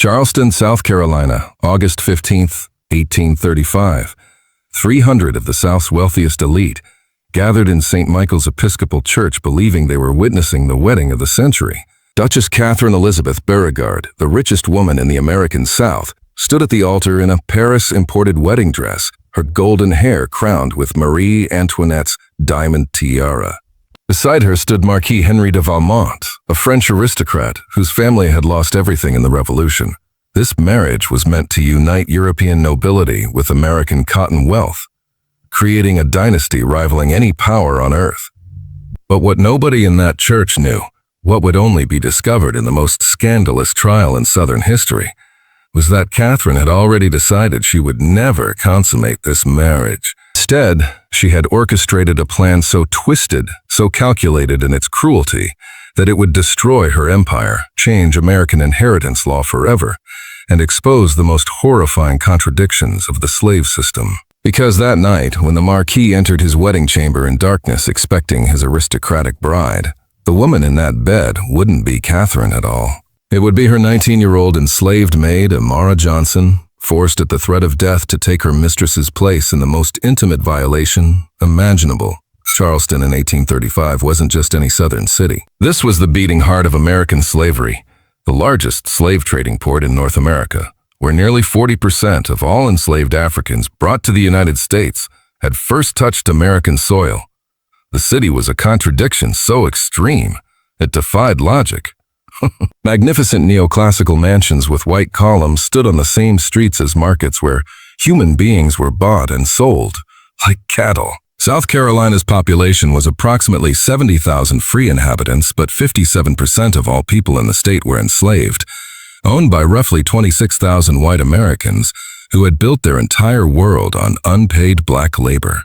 Charleston, South Carolina, August 15th, 1835. 300 of the South's wealthiest elite gathered in St. Michael's Episcopal Church believing they were witnessing the wedding of the century. Duchess Catherine Elizabeth Bourigard, the richest woman in the American South, stood at the altar in a Paris-imported wedding dress, her golden hair crowned with Marie Antoinette's diamond tiara. Beside her stood Marquis Henry de Valmont, a French aristocrat whose family had lost everything in the Revolution. This marriage was meant to unite European nobility with American cotton wealth, creating a dynasty rivaling any power on earth. But what nobody in that church knew, what would only be discovered in the most scandalous trial in Southern history, was that Catherine had already decided she would never consummate this marriage. Instead, she had orchestrated a plan so twisted, so calculated in its cruelty, that it would destroy her empire, change American inheritance law forever, and expose the most horrifying contradictions of the slave system. Because that night, when the Marquis entered his wedding chamber in darkness expecting his aristocratic bride, the woman in that bed wouldn't be Catherine at all. It would be her 19-year-old enslaved maid, Amara Johnson, forced at the threat of death to take her mistress's place in the most intimate violation imaginable. Charleston in 1835 wasn't just any southern city. This was the beating heart of American slavery, the largest slave trading port in North America, where nearly 40% of all enslaved Africans brought to the United States had first touched American soil. The city was a contradiction so extreme, it defied logic. Magnificent neoclassical mansions with white columns stood on the same streets as markets where human beings were bought and sold, like cattle. South Carolina's population was approximately 70,000 free inhabitants, but 57% of all people in the state were enslaved, owned by roughly 26,000 white Americans who had built their entire world on unpaid black labor.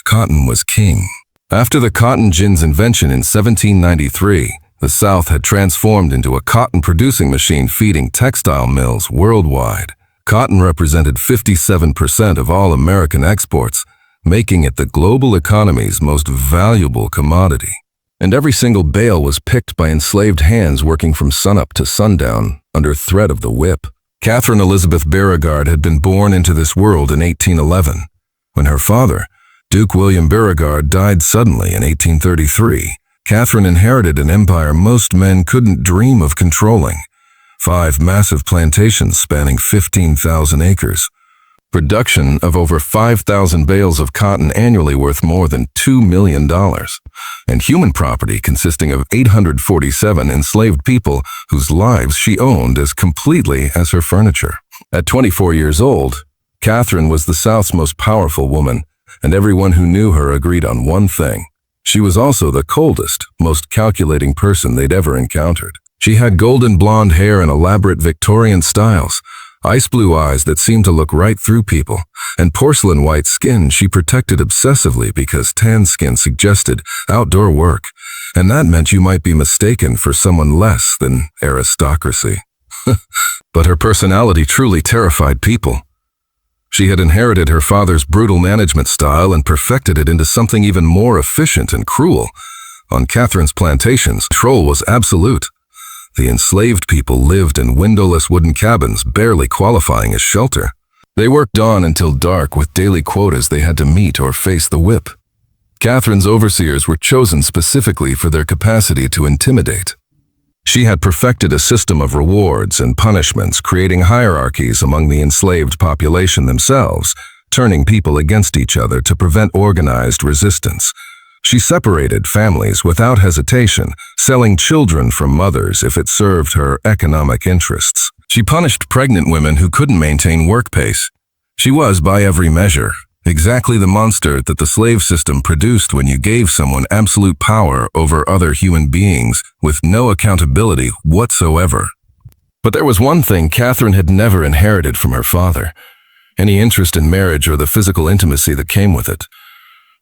Cotton was king. After the cotton gin's invention in 1793, the South had transformed into a cotton-producing machine feeding textile mills worldwide. Cotton represented 57% of all American exports, making it the global economy's most valuable commodity. And every single bale was picked by enslaved hands working from sunup to sundown under threat of the whip. Catherine Elizabeth Bourigard had been born into this world in 1811. When her father, Duke William Bourigard, died suddenly in 1833, Catherine inherited an empire most men couldn't dream of controlling. 5 massive plantations spanning 15,000 acres. Production of over 5,000 bales of cotton annually worth more than $2 million. And human property consisting of 847 enslaved people whose lives she owned as completely as her furniture. At 24 years old, Catherine was the South's most powerful woman, and everyone who knew her agreed on one thing. She was also the coldest, most calculating person they'd ever encountered. She had golden blonde hair and elaborate Victorian styles, ice blue eyes that seemed to look right through people, and porcelain white skin she protected obsessively because tan skin suggested outdoor work, and that meant you might be mistaken for someone less than aristocracy. But her personality truly terrified people. She had inherited her father's brutal management style and perfected it into something even more efficient and cruel. On Catherine's plantations, control was absolute. The enslaved people lived in windowless wooden cabins, barely qualifying as shelter. They worked dawn until dark with daily quotas they had to meet or face the whip. Catherine's overseers were chosen specifically for their capacity to intimidate. She had perfected a system of rewards and punishments, creating hierarchies among the enslaved population themselves, turning people against each other to prevent organized resistance. She separated families without hesitation, selling children from mothers if it served her economic interests. She punished pregnant women who couldn't maintain work pace. She was, by every measure, exactly the monster that the slave system produced when you gave someone absolute power over other human beings with no accountability whatsoever. But there was one thing Catherine had never inherited from her father: any interest in marriage or the physical intimacy that came with it.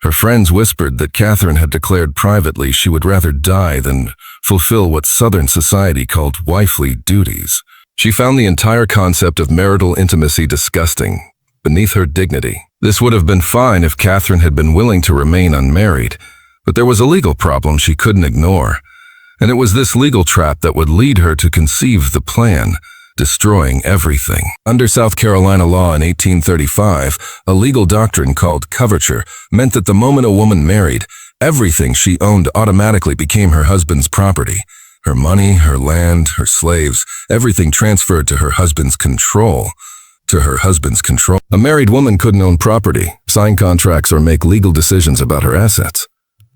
Her friends whispered that Catherine had declared privately she would rather die than fulfill what Southern society called wifely duties. She found the entire concept of marital intimacy disgusting, beneath her dignity. This would have been fine if Catherine had been willing to remain unmarried, but there was a legal problem she couldn't ignore, and it was this legal trap that would lead her to conceive the plan, destroying everything. Under South Carolina law in 1835, a legal doctrine called coverture meant that the moment a woman married, everything she owned automatically became her husband's property. Her money, her land, her slaves, everything transferred to her husband's control. A married woman couldn't own property, sign contracts, or make legal decisions about her assets.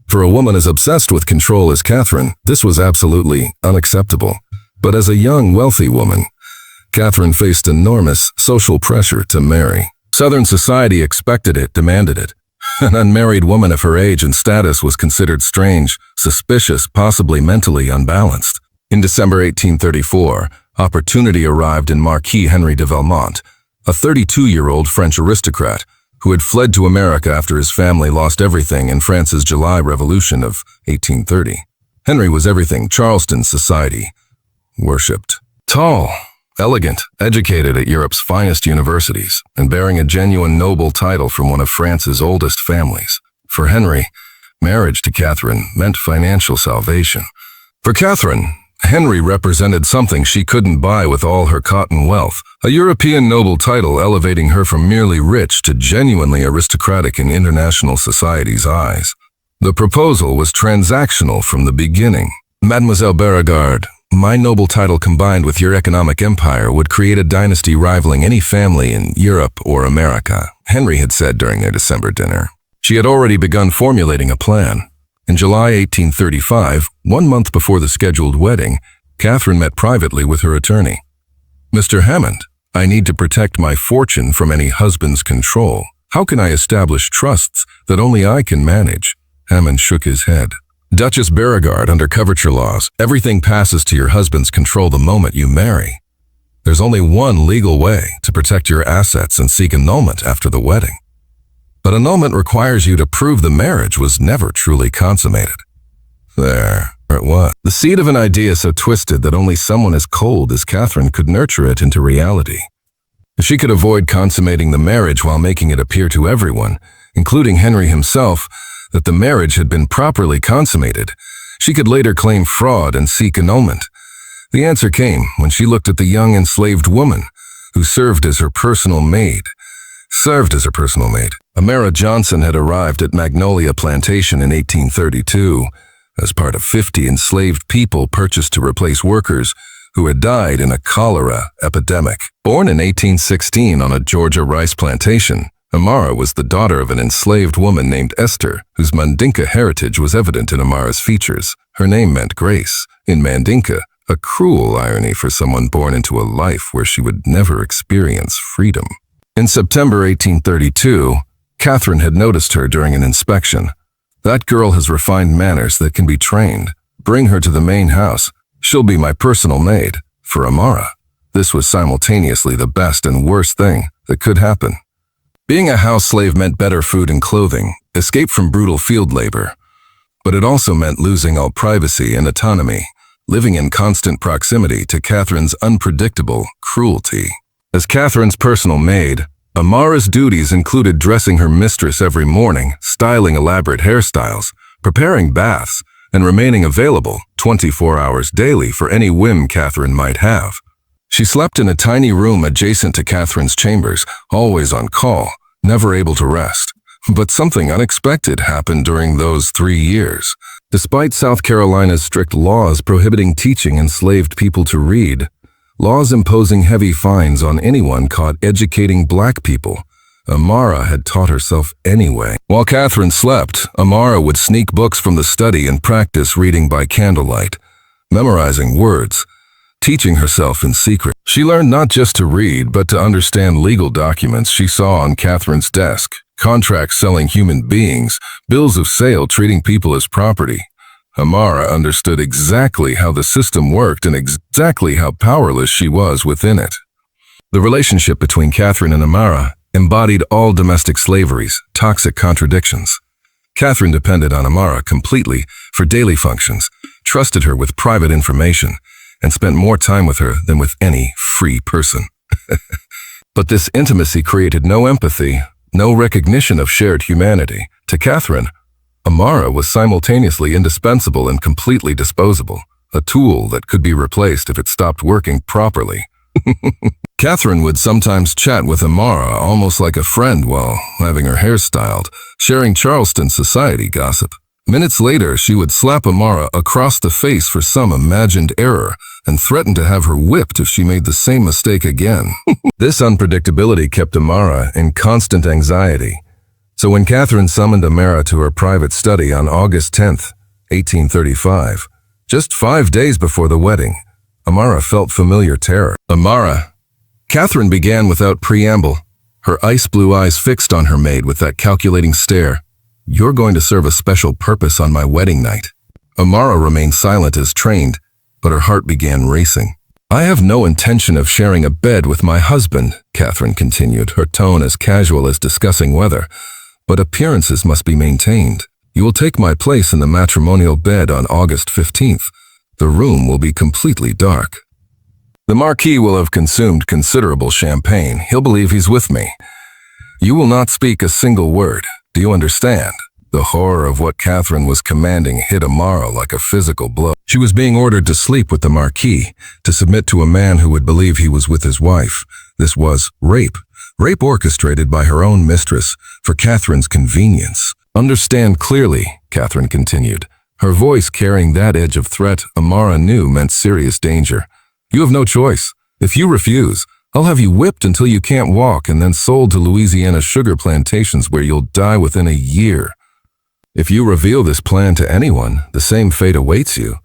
For a woman as obsessed with control as Catherine, this was absolutely unacceptable. But as a young, wealthy woman, Catherine faced enormous social pressure to marry. Southern society expected it, demanded it. An unmarried woman of her age and status was considered strange, suspicious, possibly mentally unbalanced. In December 1834, opportunity arrived in Marquis Henry de Valmont, a 32-year-old French aristocrat who had fled to America after his family lost everything in France's July Revolution of 1830. Henry was everything Charleston society worshipped. Tall, elegant, educated at Europe's finest universities, and bearing a genuine noble title from one of France's oldest families. For Henry, marriage to Catherine meant financial salvation. For Catherine, Henry represented something she couldn't buy with all her cotton wealth, a European noble title elevating her from merely rich to genuinely aristocratic in international society's eyes. The proposal was transactional from the beginning. Mademoiselle Bourigard, my noble title combined with your economic empire would create a dynasty rivaling any family in Europe or America, Henry had said during their December dinner. She had already begun formulating a plan. In July 1835, 1 month before the scheduled wedding, Catherine met privately with her attorney. Mr. Hammond, I need to protect my fortune from any husband's control. How can I establish trusts that only I can manage? Hammond shook his head. Duchess Bourigard, under coverture laws, everything passes to your husband's control the moment you marry. There's only one legal way to protect your assets and seek annulment after the wedding. But annulment requires you to prove the marriage was never truly consummated. There it was. The seed of an idea so twisted that only someone as cold as Catherine could nurture it into reality. If she could avoid consummating the marriage while making it appear to everyone, including Henry himself, that the marriage had been properly consummated, she could later claim fraud and seek annulment. The answer came when she looked at the young enslaved woman who served as her personal maid. Amara Johnson had arrived at Magnolia Plantation in 1832 as part of 50 enslaved people purchased to replace workers who had died in a cholera epidemic. Born in 1816 on a Georgia rice plantation, Amara was the daughter of an enslaved woman named Esther, whose Mandinka heritage was evident in Amara's features. Her name meant grace. In Mandinka, a cruel irony for someone born into a life where she would never experience freedom. In September 1832, Catherine had noticed her during an inspection. That girl has refined manners that can be trained. Bring her to the main house. She'll be my personal maid. For Amara, this was simultaneously the best and worst thing that could happen. Being a house slave meant better food and clothing, escape from brutal field labor. But it also meant losing all privacy and autonomy, living in constant proximity to Catherine's unpredictable cruelty. As Catherine's personal maid, Amara's duties included dressing her mistress every morning, styling elaborate hairstyles, preparing baths, and remaining available 24 hours daily for any whim Catherine might have. She slept in a tiny room adjacent to Catherine's chambers, always on call, never able to rest. But something unexpected happened during those 3 years. Despite South Carolina's strict laws prohibiting teaching enslaved people to read, laws imposing heavy fines on anyone caught educating black people, Amara had taught herself anyway. While Catherine slept, Amara would sneak books from the study and practice reading by candlelight, memorizing words, teaching herself in secret. She learned not just to read, but to understand legal documents she saw on Catherine's desk, contracts selling human beings, bills of sale treating people as property. Amara understood exactly how the system worked and exactly how powerless she was within it. The relationship between Catherine and Amara embodied all domestic slavery's toxic contradictions. Catherine depended on Amara completely for daily functions, trusted her with private information, and spent more time with her than with any free person. But this intimacy created no empathy, no recognition of shared humanity. To Catherine, Amara was simultaneously indispensable and completely disposable, a tool that could be replaced if it stopped working properly. Catherine would sometimes chat with Amara almost like a friend while having her hair styled, sharing Charleston society gossip. Minutes later, she would slap Amara across the face for some imagined error and threaten to have her whipped if she made the same mistake again. This unpredictability kept Amara in constant anxiety. So when Catherine summoned Amara to her private study on August 10th, 1835, just 5 days before the wedding, Amara felt familiar terror. Amara, Catherine began without preamble, her ice blue eyes fixed on her maid with that calculating stare. You're going to serve a special purpose on my wedding night. Amara remained silent as trained, but her heart began racing. I have no intention of sharing a bed with my husband, Catherine continued, her tone as casual as discussing weather. But appearances must be maintained. You will take my place in the matrimonial bed on August 15th. The room will be completely dark. The Marquis will have consumed considerable champagne. He'll believe he's with me. You will not speak a single word. Do you understand? The horror of what Catherine was commanding hit Amara like a physical blow. She was being ordered to sleep with the Marquis, to submit to a man who would believe he was with his wife. This was rape. Rape orchestrated by her own mistress for Catherine's convenience. Understand clearly, Catherine continued. Her voice carrying that edge of threat Amara knew meant serious danger. You have no choice. If you refuse, I'll have you whipped until you can't walk and then sold to Louisiana sugar plantations where you'll die within a year. If you reveal this plan to anyone, the same fate awaits you.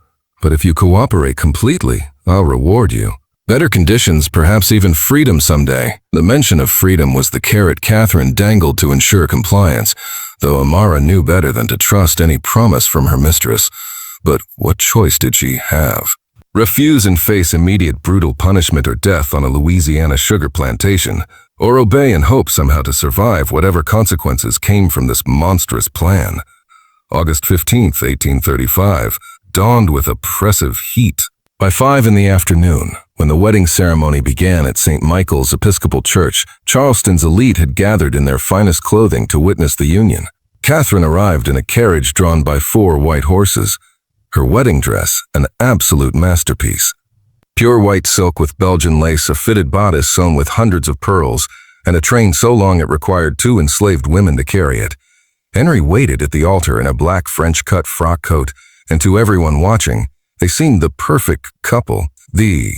But if you cooperate completely, I'll reward you. Better conditions, perhaps even freedom someday. The mention of freedom was the carrot Catherine dangled to ensure compliance, though Amara knew better than to trust any promise from her mistress. But what choice did she have? Refuse and face immediate brutal punishment or death on a Louisiana sugar plantation, or obey and hope somehow to survive whatever consequences came from this monstrous plan. August 15th, 1835, dawned with oppressive heat. By 5 in the afternoon, when the wedding ceremony began at St. Michael's Episcopal Church, Charleston's elite had gathered in their finest clothing to witness the union. Catherine arrived in a carriage drawn by 4 white horses. Her wedding dress, an absolute masterpiece. Pure white silk with Belgian lace, a fitted bodice sewn with hundreds of pearls, and a train so long it required 2 enslaved women to carry it. Henry waited at the altar in a black French-cut frock coat, and to everyone watching, they seemed the perfect couple. The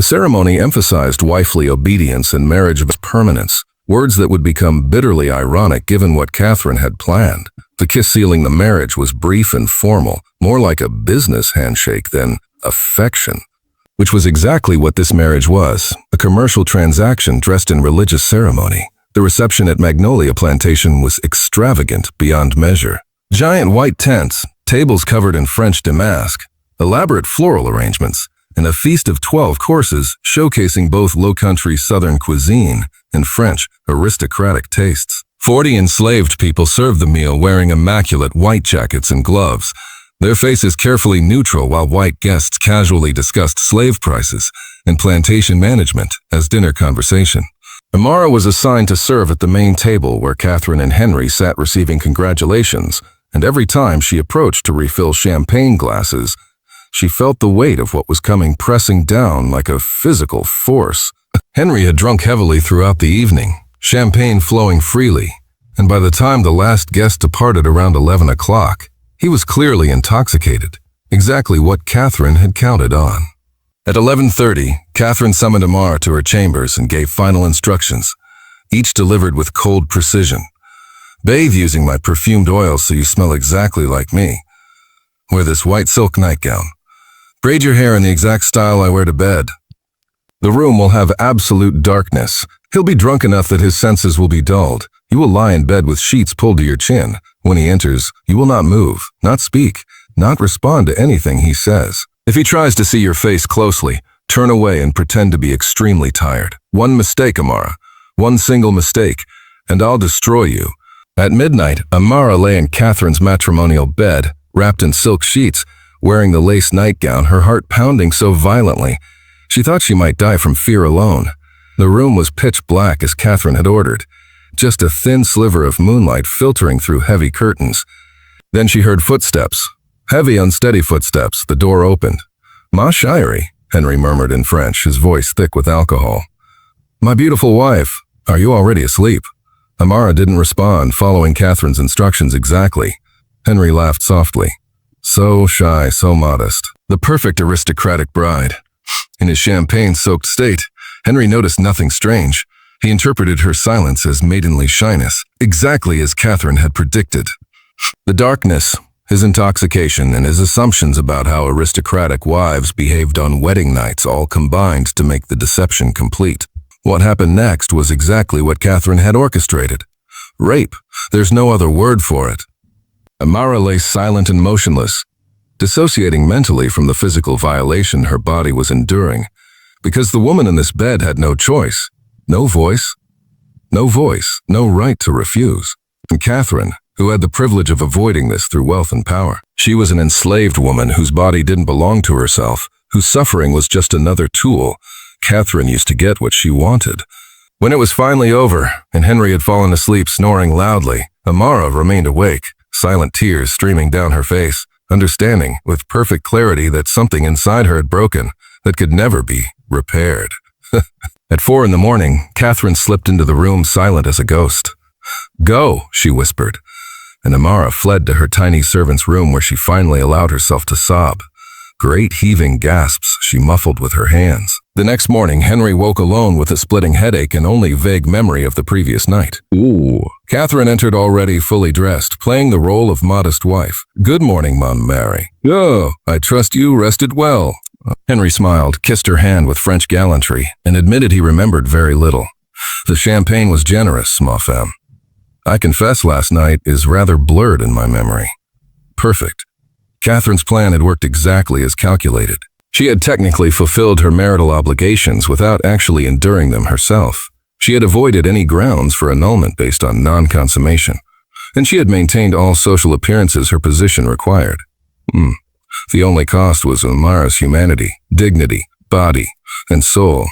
ceremony emphasized wifely obedience and marriage of permanence, words that would become bitterly ironic given what Catherine had planned. The kiss sealing the marriage was brief and formal, more like a business handshake than affection, which was exactly what this marriage was, a commercial transaction dressed in religious ceremony. The reception at Magnolia Plantation was extravagant beyond measure. Giant white tents, tables covered in French damask, elaborate floral arrangements, and a feast of 12 courses showcasing both low-country Southern cuisine and French aristocratic tastes. 40 enslaved people served the meal wearing immaculate white jackets and gloves, their faces carefully neutral while white guests casually discussed slave prices and plantation management as dinner conversation. Amara was assigned to serve at the main table where Catherine and Henry sat receiving congratulations, and every time she approached to refill champagne glasses, she felt the weight of what was coming pressing down like a physical force. Henry had drunk heavily throughout the evening, champagne flowing freely, and by the time the last guest departed around 11 o'clock, he was clearly intoxicated, exactly what Catherine had counted on. At 11:30, Catherine summoned Amara to her chambers and gave final instructions, each delivered with cold precision. Bathe using my perfumed oil so you smell exactly like me. Wear this white silk nightgown. Braid your hair in the exact style I wear to bed. The room will have absolute darkness. He'll be drunk enough that his senses will be dulled. You will lie in bed with sheets pulled to your chin. When he enters, you will not move, not speak, not respond to anything he says. If he tries to see your face closely, turn away and pretend to be extremely tired. One mistake, Amara. One single mistake, and I'll destroy you. At midnight, Amara lay in Catherine's matrimonial bed, wrapped in silk sheets, wearing the lace nightgown, her heart pounding so violently, she thought she might die from fear alone. The room was pitch black as Catherine had ordered, just a thin sliver of moonlight filtering through heavy curtains. Then she heard footsteps, heavy, unsteady footsteps. The door opened. Ma Shirey, Henry murmured in French, his voice thick with alcohol. "My beautiful wife, are you already asleep?" Amara didn't respond, following Catherine's instructions exactly. Henry laughed softly. So shy, so modest. The perfect aristocratic bride. In his champagne-soaked state, Henry noticed nothing strange. He interpreted her silence as maidenly shyness, exactly as Catherine had predicted. The darkness, his intoxication, and his assumptions about how aristocratic wives behaved on wedding nights all combined to make the deception complete. What happened next was exactly what Catherine had orchestrated. Rape. There's no other word for it. Amara lay silent and motionless, dissociating mentally from the physical violation her body was enduring, because the woman in this bed had no choice, no voice, no right to refuse. And Catherine, who had the privilege of avoiding this through wealth and power, she was an enslaved woman whose body didn't belong to herself, whose suffering was just another tool. Catherine used to get what she wanted. When it was finally over, and Henry had fallen asleep snoring loudly, Amara remained awake, silent tears streaming down her face, understanding with perfect clarity that something inside her had broken, that could never be repaired. At 4 a.m, Catherine slipped into the room silent as a ghost. "Go," she whispered, and Amara fled to her tiny servant's room where she finally allowed herself to sob. Great heaving gasps she muffled with her hands. The next morning, Henry woke alone with a splitting headache and only vague memory of the previous night. Ooh. Catherine entered already fully dressed, playing the role of modest wife. "Good morning, Mom Mary." "Oh, I trust you rested well." Henry smiled, kissed her hand with French gallantry, and admitted he remembered very little. "The champagne was generous, ma femme. I confess last night is rather blurred in my memory." Perfect. Catherine's plan had worked exactly as calculated. She had technically fulfilled her marital obligations without actually enduring them herself. She had avoided any grounds for annulment based on non-consummation, and she had maintained all social appearances her position required. The only cost was Amara's humanity, dignity, body, and soul.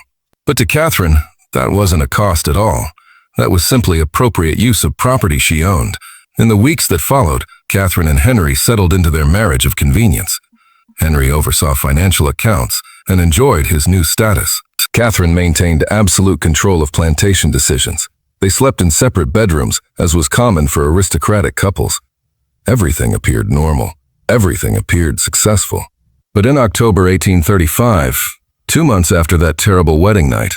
But to Catherine, that wasn't a cost at all. That was simply appropriate use of property she owned. In the weeks that followed, Catherine and Henry settled into their marriage of convenience. Henry oversaw financial accounts and enjoyed his new status. Catherine maintained absolute control of plantation decisions. They slept in separate bedrooms, as was common for aristocratic couples. Everything appeared normal. Everything appeared successful. But in October 1835, 2 months after that terrible wedding night,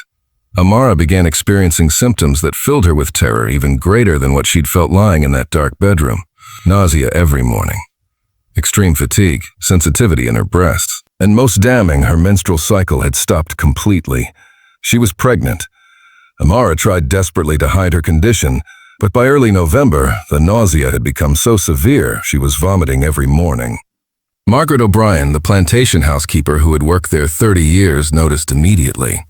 Amara began experiencing symptoms that filled her with terror even greater than what she'd felt lying in that dark bedroom. Nausea every morning. Extreme fatigue, sensitivity in her breasts, and most damning, her menstrual cycle had stopped completely. She was pregnant. Amara tried desperately to hide her condition, but by early November, the nausea had become so severe she was vomiting every morning. Margaret O'Brien, the plantation housekeeper who had worked there 30 years, noticed immediately.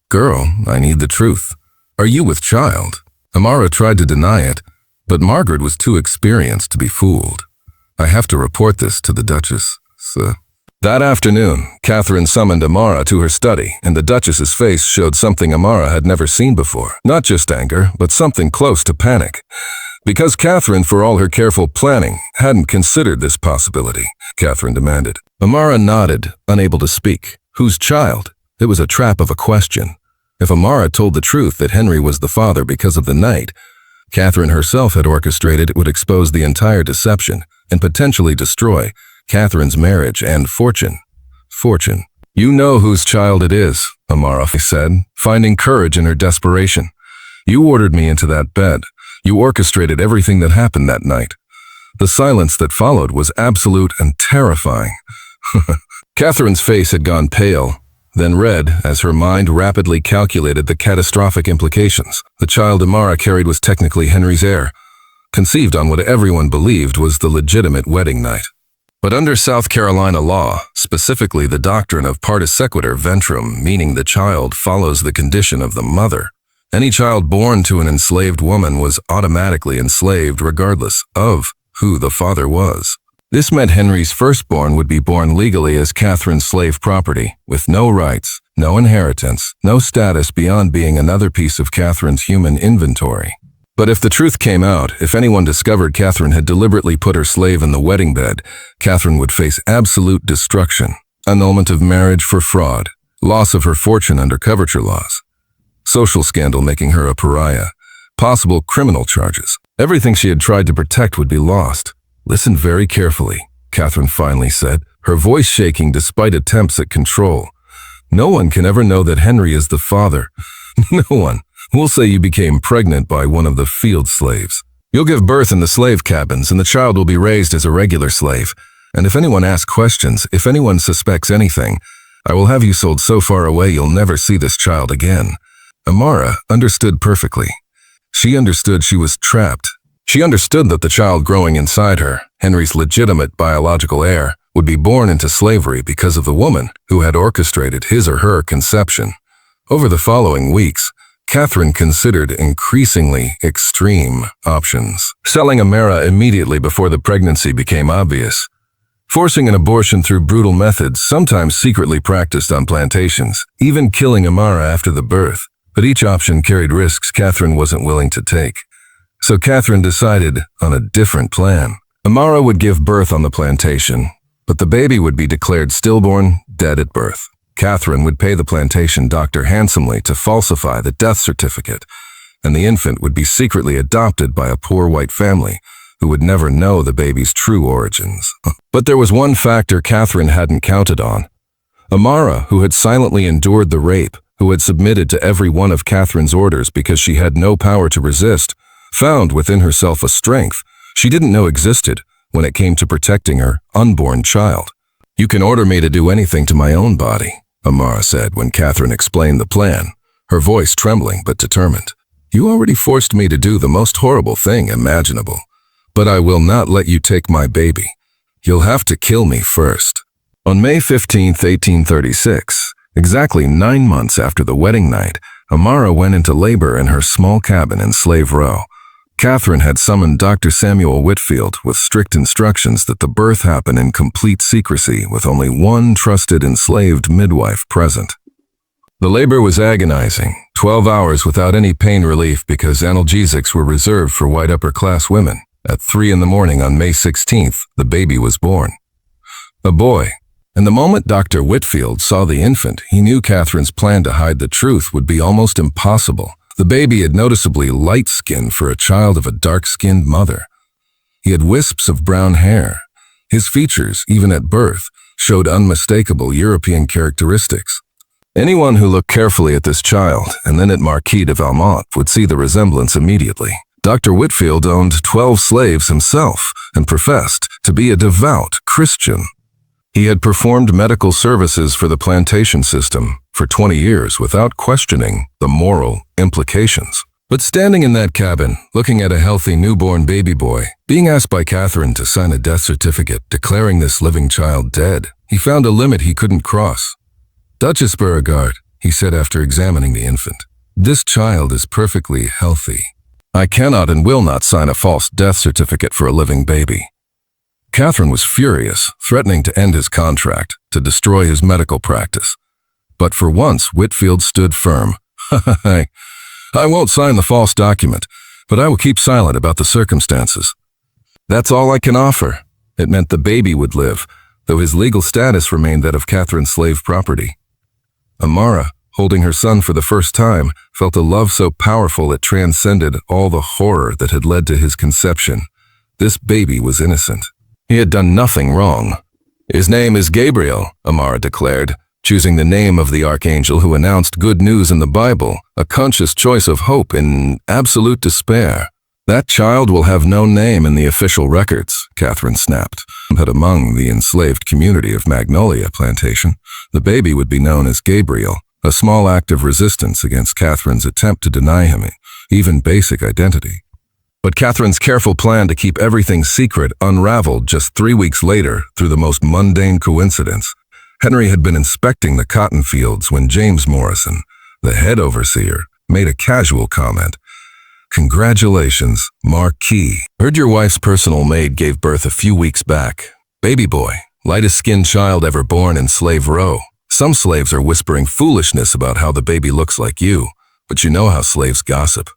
"Girl, I need the truth. Are you with child?" Amara tried to deny it, but Margaret was too experienced to be fooled. "I have to report this to the Duchess, sir." That afternoon, Catherine summoned Amara to her study, and the Duchess's face showed something Amara had never seen before. Not just anger, but something close to panic. Because Catherine, for all her careful planning, hadn't considered this possibility, Catherine demanded. Amara nodded, unable to speak. Whose child? It was a trap of a question. If Amara told the truth that Henry was the father because of the night Catherine herself had orchestrated, it would expose the entire deception and potentially destroy Catherine's marriage and fortune. Fortune. "You know whose child it is," Amara said, finding courage in her desperation. "You ordered me into that bed. You orchestrated everything that happened that night." The silence that followed was absolute and terrifying. Catherine's face had gone pale, then red, as her mind rapidly calculated the catastrophic implications. The child Amara carried was technically Henry's heir, conceived on what everyone believed was the legitimate wedding night. But under South Carolina law, specifically the doctrine of partis sequitur ventrum, meaning the child follows the condition of the mother, any child born to an enslaved woman was automatically enslaved regardless of who the father was. This meant Henry's firstborn would be born legally as Catherine's slave property, with no rights, no inheritance, no status beyond being another piece of Catherine's human inventory. But if the truth came out, if anyone discovered Catherine had deliberately put her slave in the wedding bed, Catherine would face absolute destruction. annulment of marriage for fraud, loss of her fortune under coverture laws, social scandal making her a pariah, possible criminal charges. Everything she had tried to protect would be lost. Listen very carefully, Catherine finally said, her voice shaking despite attempts at control. No one can ever know that Henry is the father. No one. We'll say you became pregnant by one of the field slaves. You'll give birth in the slave cabins, and the child will be raised as a regular slave. And if anyone asks questions, if anyone suspects anything, I will have you sold so far away you'll never see this child again. Amara understood perfectly. She understood she was trapped. She understood that the child growing inside her, Henry's legitimate biological heir, would be born into slavery because of the woman who had orchestrated his or her conception. Over the following weeks, Catherine considered increasingly extreme options. Selling Amara immediately before the pregnancy became obvious. Forcing an abortion through brutal methods, sometimes secretly practiced on plantations. Even killing Amara after the birth. But each option carried risks Catherine wasn't willing to take. So Catherine decided on a different plan. Amara would give birth on the plantation, but the baby would be declared stillborn, dead at birth. Catherine would pay the plantation doctor handsomely to falsify the death certificate, and the infant would be secretly adopted by a poor white family who would never know the baby's true origins. But there was one factor Catherine hadn't counted on. Amara, who had silently endured the rape, who had submitted to every one of Catherine's orders because she had no power to resist, found within herself a strength she didn't know existed when it came to protecting her unborn child. "You can order me to do anything to my own body," Amara said when Catherine explained the plan, her voice trembling but determined. "You already forced me to do the most horrible thing imaginable, but I will not let you take my baby. You'll have to kill me first." On May 15, 1836, exactly 9 months after the wedding night, Amara went into labor in her small cabin in Slave Row. Catherine had summoned Dr. Samuel Whitfield with strict instructions that the birth happen in complete secrecy with only one trusted enslaved midwife present. The labor was agonizing, 12 hours without any pain relief because analgesics were reserved for white upper-class women. At 3 in the morning on May 16th, the baby was born. A boy. And the moment Dr. Whitfield saw the infant, he knew Catherine's plan to hide the truth would be almost impossible. The baby had noticeably light skin for a child of a dark-skinned mother. He had wisps of brown hair. His features, even at birth, showed unmistakable European characteristics. Anyone who looked carefully at this child, and then at Marquis de Valmont, would see the resemblance immediately. Dr. Whitfield owned 12 slaves himself and professed to be a devout Christian. He had performed medical services for the plantation system for 20 years without questioning the moral implications. But standing in that cabin, looking at a healthy newborn baby boy, being asked by Catherine to sign a death certificate declaring this living child dead, he found a limit he couldn't cross. "Duchess Bourigard," he said after examining the infant, "this child is perfectly healthy. I cannot and will not sign a false death certificate for a living baby." Catherine was furious, threatening to end his contract, to destroy his medical practice. But for once, Whitfield stood firm. "I won't sign the false document, but I will keep silent about the circumstances. That's all I can offer." It meant the baby would live, though his legal status remained that of Catherine's slave property. Amara, holding her son for the first time, felt a love so powerful it transcended all the horror that had led to his conception. This baby was innocent. He had done nothing wrong. "His name is Gabriel," Amara declared, choosing the name of the archangel who announced good news in the Bible, a conscious choice of hope in absolute despair. "That child will have no name in the official records," Catherine snapped. But among the enslaved community of Magnolia Plantation, the baby would be known as Gabriel, a small act of resistance against Catherine's attempt to deny him even basic identity. But Catherine's careful plan to keep everything secret unraveled just 3 weeks later through the most mundane coincidence. Henry had been inspecting the cotton fields when James Morrison, the head overseer, made a casual comment. "Congratulations, Marquis. Heard your wife's personal maid gave birth a few weeks back. Baby boy, lightest-skinned child ever born in Slave Row. Some slaves are whispering foolishness about how the baby looks like you, but you know how slaves gossip."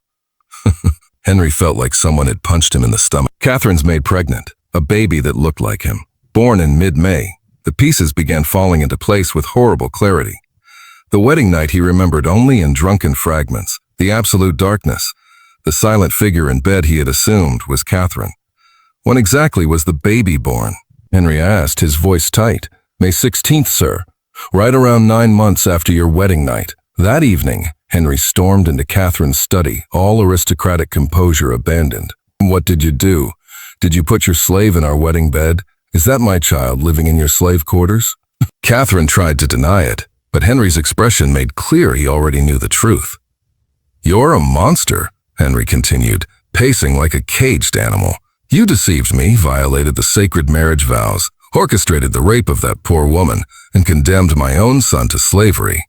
Henry felt like someone had punched him in the stomach. Catherine's maid pregnant, a baby that looked like him. Born in mid-May, The pieces began falling into place with horrible clarity. The wedding night he remembered only in drunken fragments, the absolute darkness. The silent figure in bed he had assumed was Catherine. When exactly was the baby born? Henry asked, his voice tight. May 16th, sir. Right around 9 months after your wedding night. That evening, Henry stormed into Catherine's study, all aristocratic composure abandoned. What did you do? Did you put your slave in our wedding bed? Is that my child living in your slave quarters? Catherine tried to deny it, but Henry's expression made clear he already knew the truth. You're a monster, Henry continued, pacing like a caged animal. You deceived me, violated the sacred marriage vows, orchestrated the rape of that poor woman, and condemned my own son to slavery.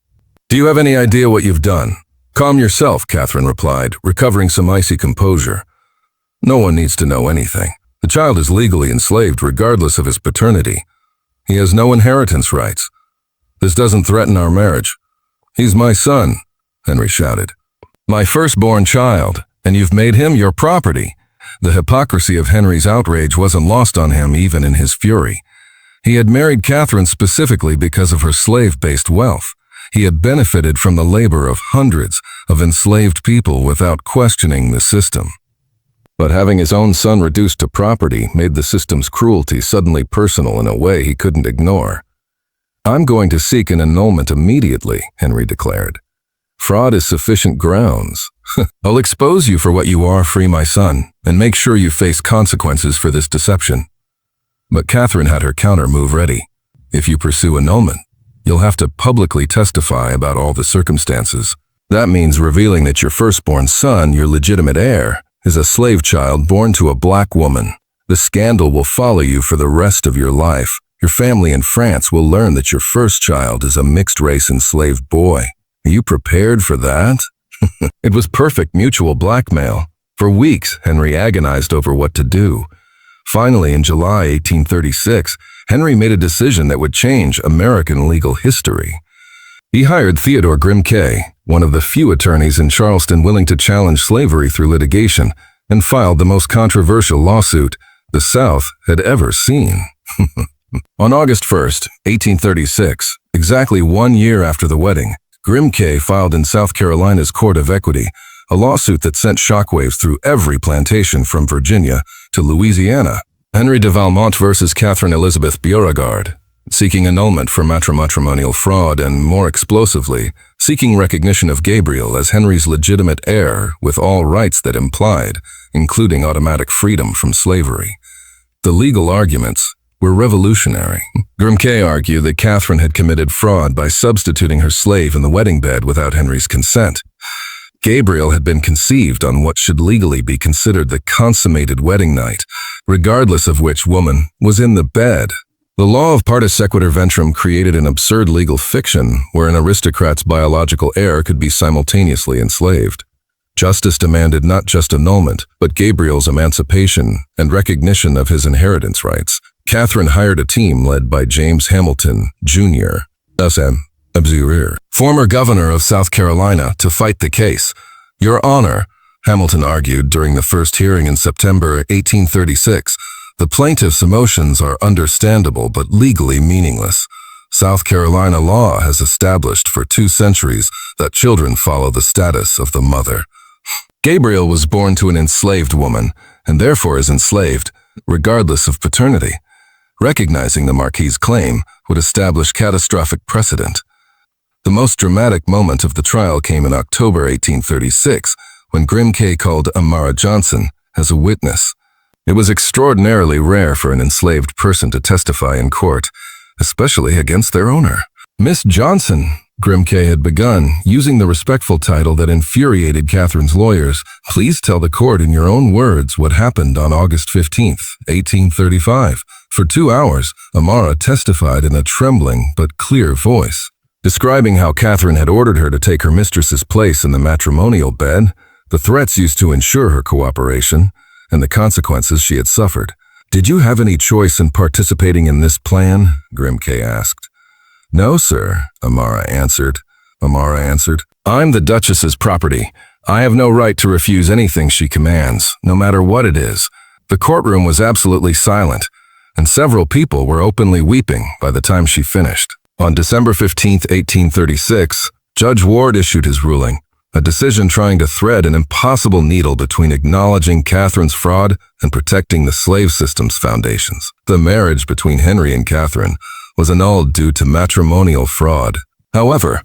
Do you have any idea what you've done? Calm yourself, Catherine replied, recovering some icy composure. No one needs to know anything. The child is legally enslaved regardless of his paternity. He has no inheritance rights. This doesn't threaten our marriage. He's my son, Henry shouted. My firstborn child, and you've made him your property. The hypocrisy of Henry's outrage wasn't lost on him even in his fury. He had married Catherine specifically because of her slave-based wealth. He had benefited from the labor of hundreds of enslaved people without questioning the system. But having his own son reduced to property made the system's cruelty suddenly personal in a way he couldn't ignore. I'm going to seek an annulment immediately, Henry declared. Fraud is sufficient grounds. I'll expose you for what you are, free my son, and make sure you face consequences for this deception. But Catherine had her counter-move ready. If you pursue annulment, you'll have to publicly testify about all the circumstances. That means revealing that your firstborn son, your legitimate heir, is a slave child born to a black woman. The scandal will follow you for the rest of your life. Your family in France will learn that your first child is a mixed-race enslaved boy. Are you prepared for that? It was perfect mutual blackmail. For weeks, Henry agonized over what to do. Finally, in July 1836, Henry made a decision that would change American legal history. He hired Theodore Grimke, one of the few attorneys in Charleston willing to challenge slavery through litigation, and filed the most controversial lawsuit the South had ever seen. On August 1st, 1836, exactly 1 year after the wedding, Grimke filed in South Carolina's Court of Equity a lawsuit that sent shockwaves through every plantation from Virginia to Louisiana. Henry de Valmont versus Catherine Elizabeth Bourigard, seeking annulment for matrimonial fraud and, more explosively, seeking recognition of Gabriel as Henry's legitimate heir with all rights that implied, including automatic freedom from slavery. The legal arguments were revolutionary. Grimke argued that Catherine had committed fraud by substituting her slave in the wedding bed without Henry's consent. Gabriel had been conceived on what should legally be considered the consummated wedding night, regardless of which woman was in the bed. The law of partis sequitur ventrum created an absurd legal fiction where an aristocrat's biological heir could be simultaneously enslaved. Justice demanded not just annulment, but Gabriel's emancipation and recognition of his inheritance rights. Catherine hired a team led by James Hamilton, Jr., former governor of South Carolina, to fight the case. Your Honor, Hamilton argued during the first hearing in September 1836, the plaintiff's emotions are understandable but legally meaningless. South Carolina law has established for 2 centuries that children follow the status of the mother. Gabriel was born to an enslaved woman, and therefore is enslaved, regardless of paternity. Recognizing the Marquis's claim would establish catastrophic precedent. The most dramatic moment of the trial came in October 1836, when Grimke called Amara Johnson as a witness. It was extraordinarily rare for an enslaved person to testify in court, especially against their owner. Miss Johnson, Grimke had begun, using the respectful title that infuriated Catherine's lawyers. Please tell the court in your own words what happened on August 15th, 1835. For 2 hours, Amara testified in a trembling but clear voice, describing how Catherine had ordered her to take her mistress's place in the matrimonial bed, the threats used to ensure her cooperation, and the consequences she had suffered. Did you have any choice in participating in this plan? Grimke asked. No, sir, Amara answered. I'm the Duchess's property. I have no right to refuse anything she commands, no matter what it is. The courtroom was absolutely silent. and several people were openly weeping by the time she finished. On December 15, 1836, Judge Ward issued his ruling, a decision trying to thread an impossible needle between acknowledging Catherine's fraud and protecting the slave system's foundations. The marriage between Henry and Catherine was annulled due to matrimonial fraud. However,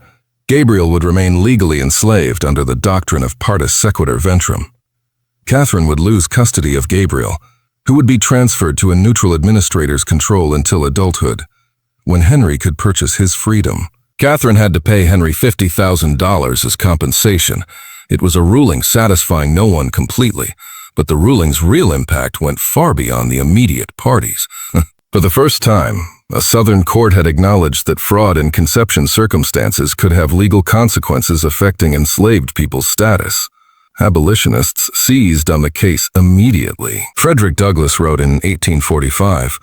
Gabriel would remain legally enslaved under the doctrine of partus sequitur ventrum. Catherine would lose custody of Gabriel, who would be transferred to a neutral administrator's control until adulthood, when Henry could purchase his freedom. Catherine had to pay Henry $50,000 as compensation. It was a ruling satisfying no one completely, but the ruling's real impact went far beyond the immediate parties. For the first time, a Southern court had acknowledged that fraud in conception circumstances could have legal consequences affecting enslaved people's status. Abolitionists seized on the case immediately. Frederick Douglass wrote in 1845,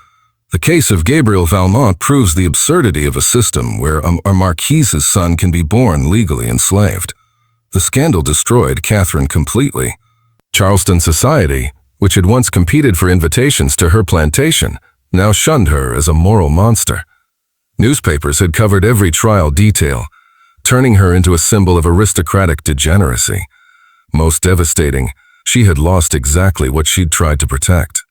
"The case of Gabriel Valmont proves the absurdity of a system where a marquis's son can be born legally enslaved." The scandal destroyed Catherine completely. Charleston society, which had once competed for invitations to her plantation, now shunned her as a moral monster. Newspapers had covered every trial detail, turning her into a symbol of aristocratic degeneracy. Most devastating, she had lost exactly what she'd tried to protect.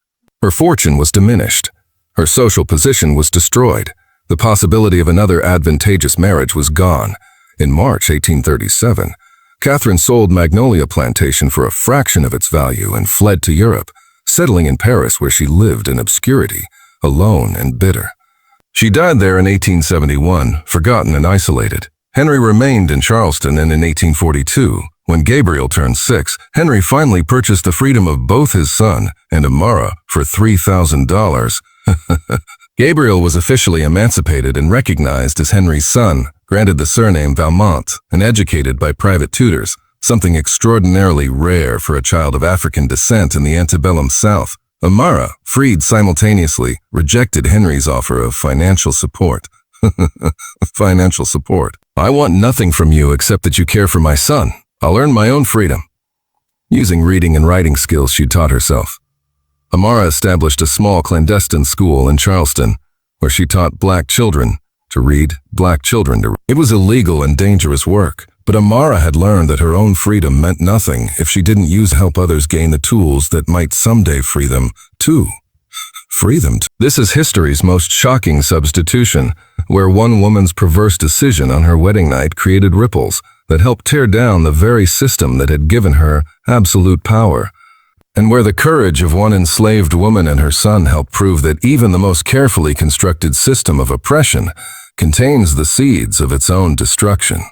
Her fortune was diminished. Her social position was destroyed. The possibility of another advantageous marriage was gone. In March 1837, Catherine sold Magnolia Plantation for a fraction of its value and fled to Europe, settling in Paris where she lived in obscurity, alone and bitter. She died there in 1871, forgotten and isolated. Henry remained in Charleston, and in 1842, when Gabriel turned 6, Henry finally purchased the freedom of both his son and Amara for $3,000. Gabriel was officially emancipated and recognized as Henry's son, granted the surname Valmont, and educated by private tutors, something extraordinarily rare for a child of African descent in the antebellum South. Amara, freed simultaneously, rejected Henry's offer of financial support. Financial support. "I want nothing from you except that you care for my son. I'll earn my own freedom." Using reading and writing skills she taught herself, Amara established a small clandestine school in Charleston, where she taught black children to read, black children to read. It was illegal and dangerous work, but Amara had learned that her own freedom meant nothing if she didn't use to help others gain the tools that might someday free them too. This is history's most shocking substitution, where one woman's perverse decision on her wedding night created ripples that helped tear down the very system that had given her absolute power, and where the courage of one enslaved woman and her son helped prove that even the most carefully constructed system of oppression contains the seeds of its own destruction.